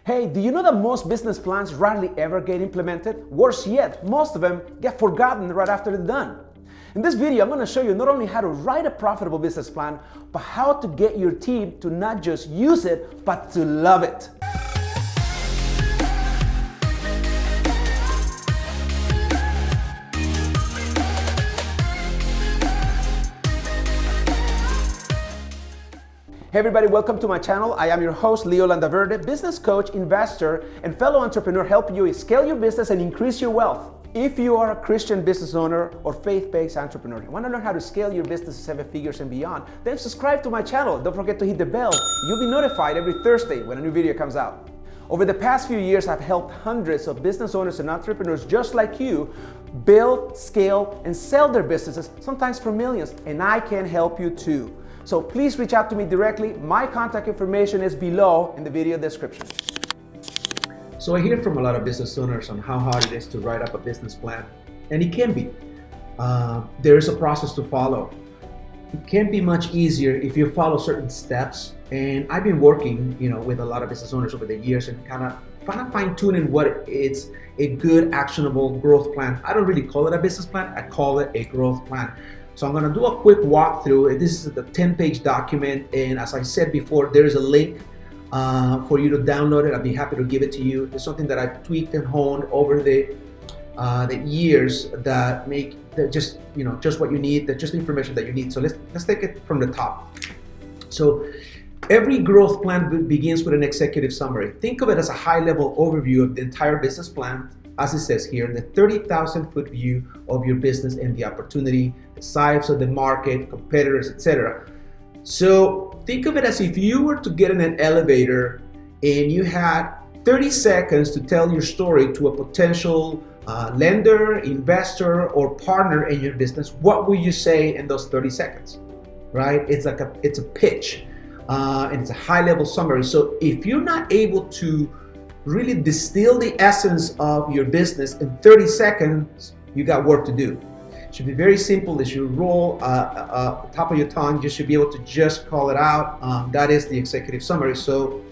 Hey, do you know that most business plans rarely ever get implemented? Worse yet, most of them get forgotten right after they're done. In this video, I'm going to show you not only how to write a profitable business plan, but how to get your team to not just use it, but to love it. Hey everybody, welcome to my channel. I am your host, Leo Landaverde, business coach, investor, and fellow entrepreneur helping you scale your business and increase your wealth. If you are a Christian business owner or faith-based entrepreneur, you want to learn how to scale your business to 7 figures and beyond, then subscribe to my channel. Don't forget to hit the bell. You'll be notified every Thursday when a new video comes out. Over the past few years, I've helped hundreds of business owners and entrepreneurs just like you build, scale, and sell their businesses, sometimes for millions, and I can help you too. So please reach out to me directly. My contact information is below in the video description. So I hear from a lot of business owners on how hard it is to write up a business plan. And it can be. There is a process to follow. It can be much easier if you follow certain steps. And I've been working, with a lot of business owners over the years and kind of fine-tuning what it's a good, actionable growth plan. I don't really call it a business plan. I call it a growth plan. So I'm going to do a quick walkthrough. This is the 10-page document, and as I said before, there is a link for you to download it. I'd be happy to give it to you. It's something that I've tweaked and honed over the years that make just what you need, just the information that you need. So let's take it from the top. So every growth plan begins with an executive summary. Think of it as a high-level overview of the entire business plan. As it says here, the 30,000-foot view of your business and the opportunity, the size of the market, competitors, etc. So think of it as if you were to get in an elevator and you had 30 seconds to tell your story to a potential lender, investor, or partner in your business. What will you say in those 30 seconds? Right? It's a pitch, and it's a high-level summary. So if you're not able to really distill the essence of your business in 30 seconds, you got work to do. It should be very simple. As you roll top of your tongue, you should be able to just call it out. That is the executive summary. So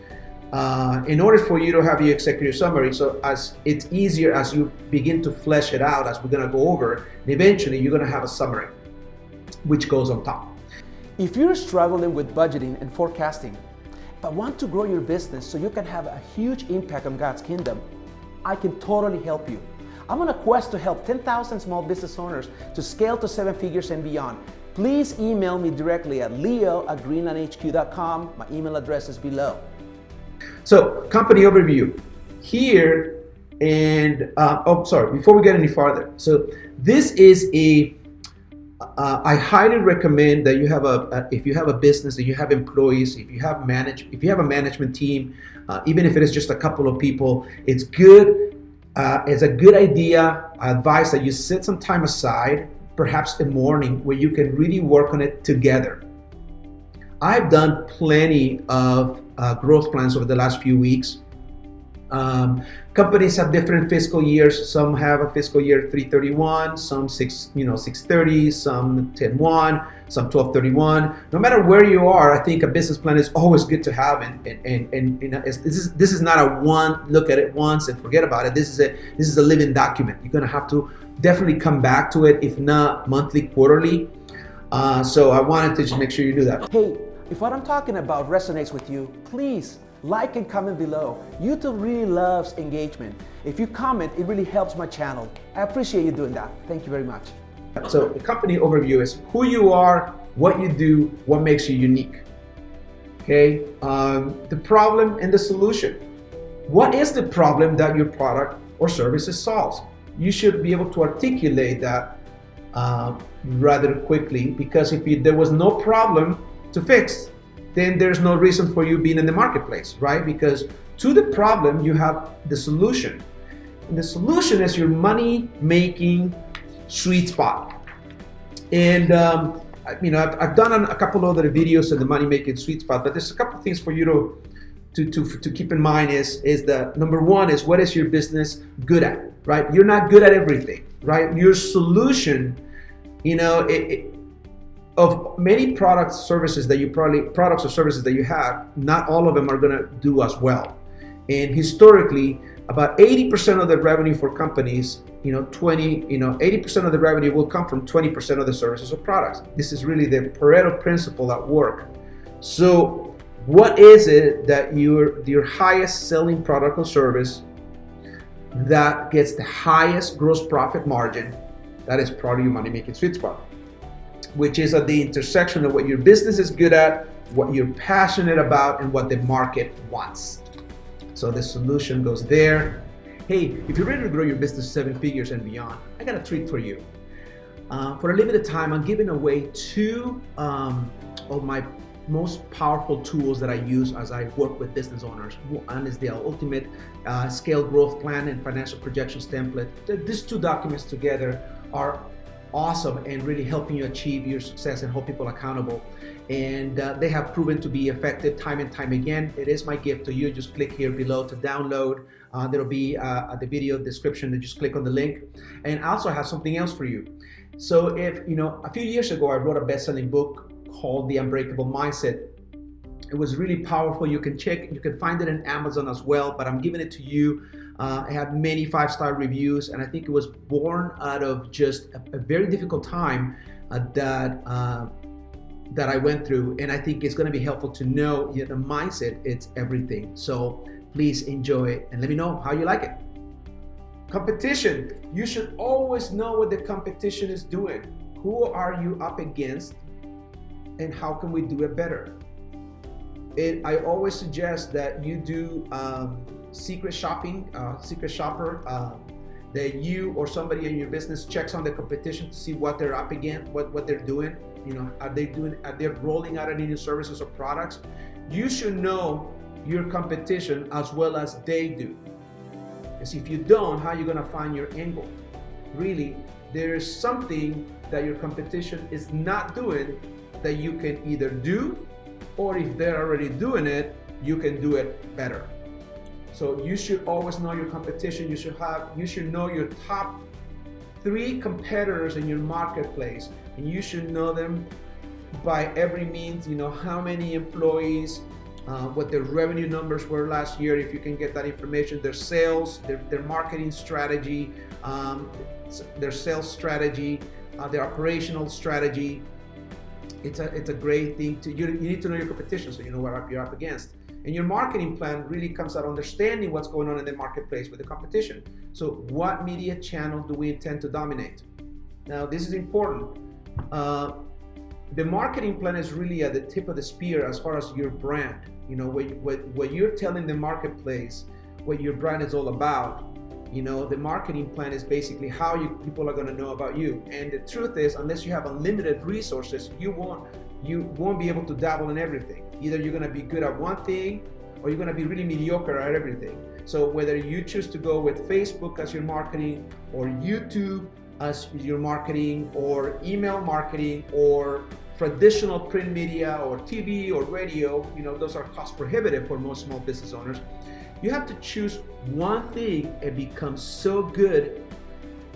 in order for you to have your executive summary, so as it's easier as you begin to flesh it out, as we're going to go over, and eventually you're going to have a summary which goes on top. If you're struggling with budgeting and forecasting, but want to grow your business so you can have a huge impact on God's kingdom, I can totally help you. I'm on a quest to help 10,000 small business owners to scale to 7 figures and beyond. Please email me directly at leo@greenlandhq.com. My email address is below. So, company overview here, and before we get any farther. So, this is I highly recommend that you have if you have a business, that you have employees, if you have a management team, even if it is just a couple of people, it's good. It's a good idea. I advise that you set some time aside, perhaps a morning, where you can really work on it together. I've done plenty of growth plans over the last few weeks. Companies have different fiscal years. Some have a fiscal year 3/31, some 6/30, some 10/1, some 12/31. No matter where you are, I think a business plan is always good to have. And this is not a one look at it once and forget about it. This is a living document. You're gonna have to definitely come back to it, if not monthly, quarterly. So I wanted to just make sure you do that. Hey, if what I'm talking about resonates with you, please like and comment below. YouTube really loves engagement. If you comment, it really helps my channel. I appreciate you doing that. Thank you very much. So the company overview is who you are, what you do, what makes you unique. Okay, the problem and the solution. What is the problem that your product or services solves? You should be able to articulate that rather quickly, because if there was no problem to fix, then there's no reason for you being in the marketplace, right? Because to the problem, you have the solution. And the solution is your money-making sweet spot. And I've done a couple other videos on the money-making sweet spot, but there's a couple things for you to keep in mind. Is that number one is, what is your business good at, right? You're not good at everything, right? Your solution, of many products or services that you have, not all of them are going to do as well. And historically, about 80% of the revenue for companies, 80% of the revenue will come from 20% of the services or products. This is really the Pareto principle at work. So what is it that your highest selling product or service that gets the highest gross profit margin? That is probably your money-making sweet spot, which is at the intersection of what your business is good at, what you're passionate about, and what the market wants. So the solution goes there. Hey, if you're ready to grow your business 7 figures and beyond, I got a treat for you. For a limited time, I'm giving away 2 of my most powerful tools that I use as I work with business owners. One is the Ultimate Scale Growth Plan and Financial Projections Template. These 2 documents together are awesome and really helping you achieve your success and hold people accountable. And they have proven to be effective time and time again. It is my gift to you. Just click here below to download. There'll be at the video description. Just click on the link. And I also have something else for you. So if, a few years ago, I wrote a best-selling book called The Unbreakable Mindset. It was really powerful. You can find it in Amazon as well, but I'm giving it to you. I had many 5-star reviews, and I think it was born out of just a very difficult time that I went through. And I think it's going to be helpful to know the mindset, it's everything. So please enjoy it and let me know how you like it. Competition. You should always know what the competition is doing. Who are you up against and how can we do it better? I always suggest that you do secret shopper, that you or somebody in your business checks on the competition to see what they're up against, what they're doing. Are they rolling out any new services or products? You should know your competition as well as they do. Because if you don't, how are you going to find your angle? Really, there is something that your competition is not doing that you can either do, or if they're already doing it, you can do it better. So you should always know your competition. You should know your top 3 competitors in your marketplace, and you should know them by every means. How many employees, what their revenue numbers were last year, if you can get that information, their sales, their marketing strategy, their sales strategy, their operational strategy. It's a great thing you need to know your competition so you know what you're up against. And your marketing plan really comes out understanding what's going on in the marketplace with the competition. So what media channel do we intend to dominate? Now this is important. The marketing plan is really at the tip of the spear as far as your brand. What you're telling the marketplace, what your brand is all about. The marketing plan is basically how people are going to know about you. And the truth is, unless you have unlimited resources, you won't be able to dabble in everything. Either you're going to be good at one thing, or you're going to be really mediocre at everything. So whether you choose to go with Facebook as your marketing, or YouTube as your marketing, or email marketing, or traditional print media, or TV or radio, those are cost prohibitive for most small business owners. You have to choose one thing and become so good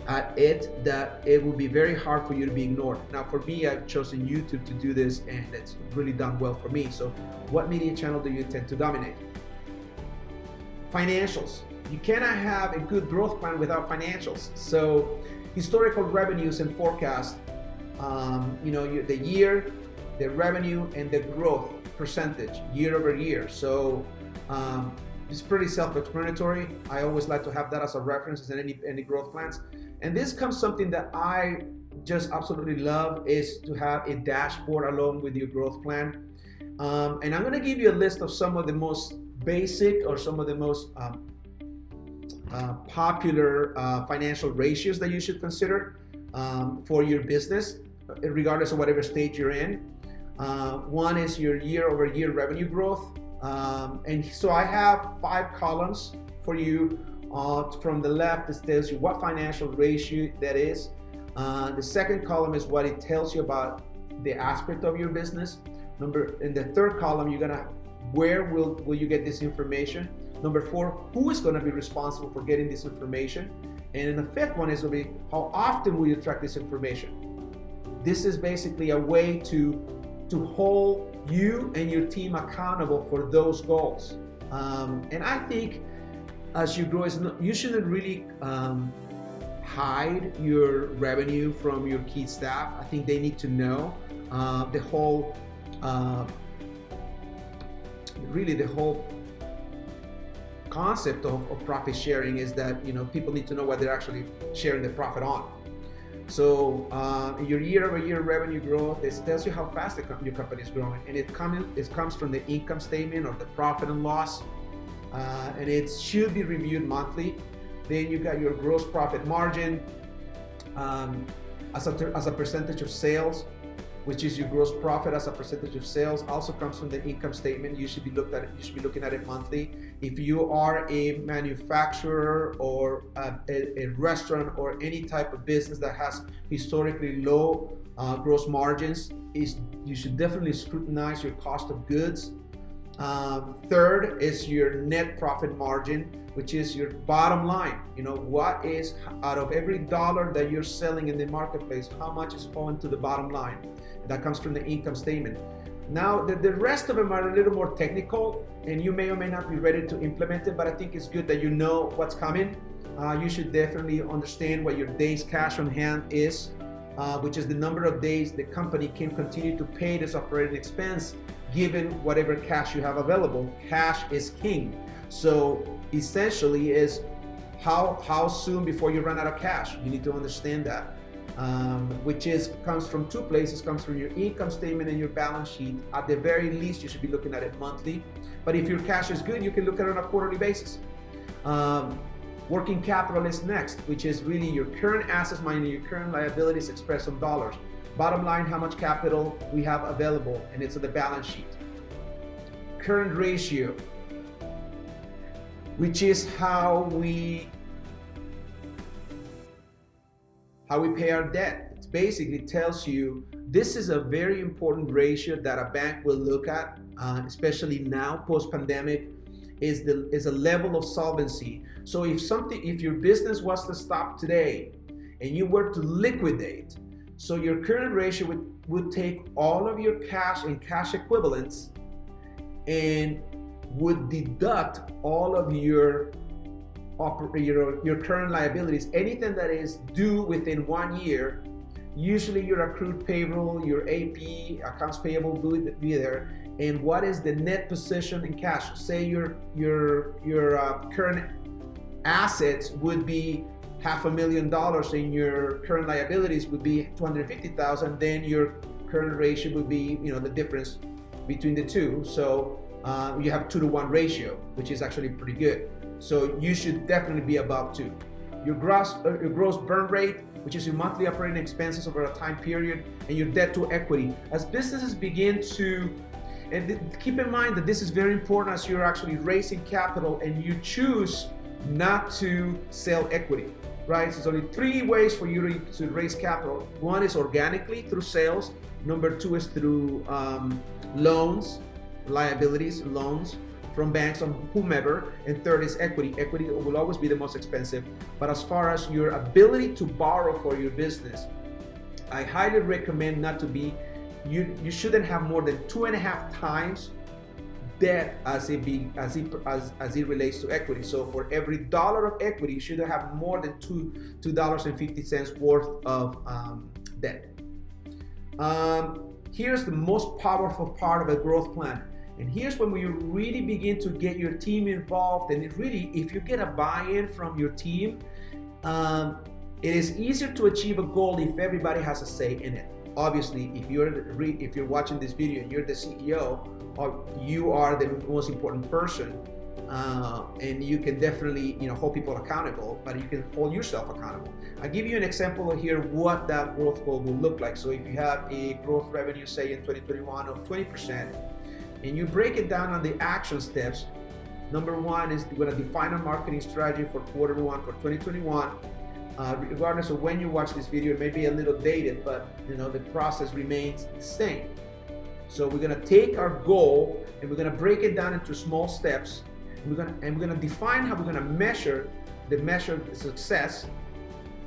at it that it will be very hard for you to be ignored. Now for me, I've chosen YouTube to do this, and it's really done well for me. So what media channel do you intend to dominate? Financials. You cannot have a good growth plan without financials. So historical revenues and forecast, the year, the revenue, and the growth percentage year over year. So it's pretty self-explanatory. I always like to have that as a reference in any growth plans. And this comes something that I just absolutely love, is to have a dashboard along with your growth plan. And I'm going to give you a list of some of the most basic or some of the most popular financial ratios that you should consider for your business, regardless of whatever stage you're in. One is your year-over-year revenue growth. And so I have 5 columns for you. From the left, it tells you what financial ratio that is. The second column is what it tells you about the aspect of your business. In the third column, where will you get this information? Number 4, who is going to be responsible for getting this information? And in the 5th one is going to be how often will you track this information? This is basically a way to hold you and your team accountable for those goals. And I think as you grow, you shouldn't really hide your revenue from your key staff. I think they need to know the whole, really the whole concept of profit sharing is that people need to know what they're actually sharing the profit on. So your year-over-year revenue growth, this tells you how fast your company is growing, and it comes from the income statement or the profit and loss, and it should be reviewed monthly. Then you got your gross profit margin as a percentage of sales, which is your gross profit as a percentage of sales. Also comes from the income statement. You should be looking at it monthly. If you are a manufacturer or a restaurant or any type of business that has historically low gross margins, you should definitely scrutinize your cost of goods. Third is your net profit margin, which is your bottom line. What is, out of every dollar that you're selling in the marketplace, how much is falling to the bottom line? That comes from the income statement. Now, the rest of them are a little more technical, and you may or may not be ready to implement it, but I think it's good that you know what's coming. You should definitely understand what your days cash on hand is, which is the number of days the company can continue to pay this operating expense given whatever cash you have available. Cash is king. So essentially is how soon before you run out of cash. You need to understand that. Which comes from two places. Comes from your income statement and your balance sheet. At the very least, you should be looking at it monthly. But if your cash is good, you can look at it on a quarterly basis. Working capital is next, which is really your current assets minus your current liabilities expressed in dollars. Bottom line, how much capital we have available, and it's on the balance sheet. Current ratio, which is how we pay our debt. It basically tells you this is a very important ratio that a bank will look at, especially now post-pandemic, is a level of solvency. So if your business was to stop today and you were to liquidate, so your current ratio would take all of your cash and cash equivalents and would deduct all of your current liabilities, anything that is due within 1 year. Usually your accrued payroll, your AP, accounts payable would be there. And what is the net position in cash? Say your current assets would be $500,000 and your current liabilities would be $250,000, then your current ratio would be the difference between the two. So you have 2-to-1 ratio, which is actually pretty good. So you should definitely be above 2. Your gross burn rate, which is your monthly operating expenses over a time period, and your debt to equity. As businesses begin to, and keep in mind that this is very important as you're actually raising capital and you choose not to sell equity, right? So there's only 3 ways for you to raise capital. One is organically through sales. Number 2 is through loans, liabilities, loans from banks or whomever, and third is equity. Equity will always be the most expensive, but as far as your ability to borrow for your business, I highly recommend not to be, you shouldn't have more than 2.5 times debt as it relates to equity. So for every dollar of equity, you should have more than $2.50 worth of debt. Here's the most powerful part of a growth plan. And here's when we really begin to get your team involved. And if you get a buy-in from your team, it is easier to achieve a goal if everybody has a say in it. Obviously, if you're watching this video and you're the CEO, or you are the most important person, and you can definitely hold people accountable, but you can hold yourself accountable. I'll give you an example here what that growth goal will look like. So if you have a growth revenue, say in 2021 of 20%, and you break it down on the action steps, number 1 is we're going to define a marketing strategy for Q1 for 2021. Regardless of when you watch this video, it may be a little dated, but the process remains the same. So we're going to take our goal and we're going to break it down into small steps. We're going to define how we're going to measure the success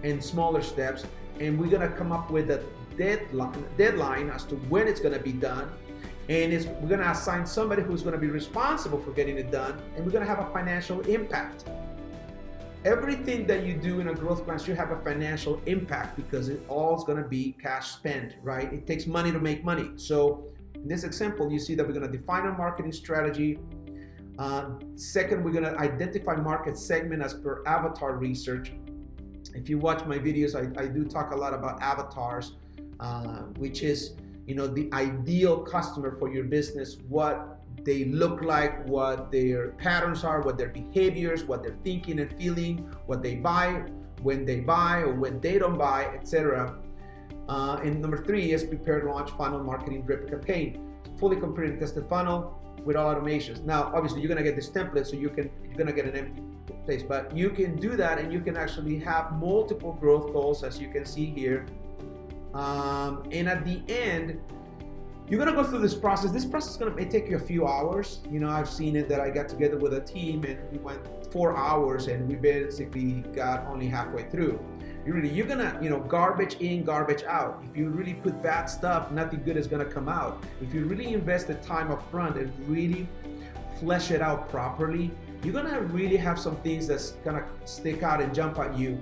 in smaller steps, and we're going to come up with a deadline as to when it's going to be done. And we're going to assign somebody who's going to be responsible for getting it done, and we're going to have a financial impact. Everything that you do in a growth plan should have a financial impact because it all is going to be cash spent, right? It takes money to make money. So in this example, you see that we're going to define our marketing strategy. Second, we're going to identify market segment as per avatar research. If you watch my videos, I do talk a lot about avatars, which is, the ideal customer for your business, what they look like, what their patterns are, what their behaviors, what they're thinking and feeling, what they buy, when they buy or when they don't buy, etc. And number 3 is prepare, launch, funnel, marketing, drip campaign. Fully completed and tested funnel with all automations. Now, obviously, you're gonna get this template, so you're gonna get an empty place, but you can do that, and you can actually have multiple growth goals, as you can see here. And at the end, you're gonna go through this process. This process may take you a few hours. I've seen it that I got together with a team and we went 4 hours and we basically got only halfway through. You're gonna, garbage in, garbage out. If you really put bad stuff, nothing good is gonna come out. If you really invest the time up front and really flesh it out properly, you're gonna really have some things that's gonna stick out and jump at you,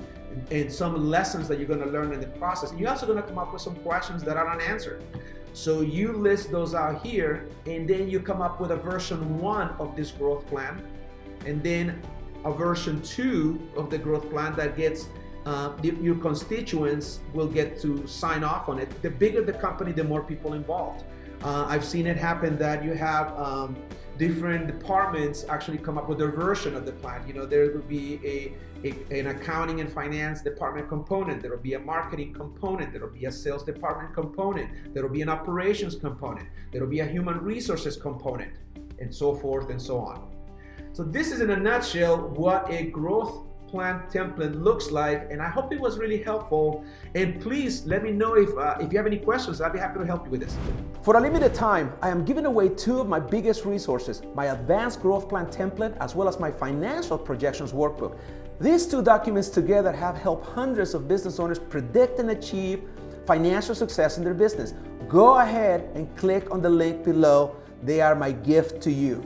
and some lessons that you're gonna learn in the process. And you're also gonna come up with some questions that are unanswered. So you list those out here, and then you come up with a version 1 of this growth plan, and then a version 2 of the growth plan that gets your constituents will get to sign off on it. The bigger the company, the more people involved. I've seen it happen that you have different departments actually come up with their version of the plan. There will be an accounting and finance department component. There will be a marketing component. There will be a sales department component. There will be an operations component. There will be a human resources component, and so forth and so on. So this is in a nutshell what a growth plan template looks like, and I hope it was really helpful. And please let me know if you have any questions. I'd be happy to help you with this. For a limited time, I am giving away 2 of my biggest resources, my advanced growth plan template as well as my financial projections workbook. These 2 documents together have helped hundreds of business owners predict and achieve financial success in their business. Go ahead and click on the link below. They are my gift to you.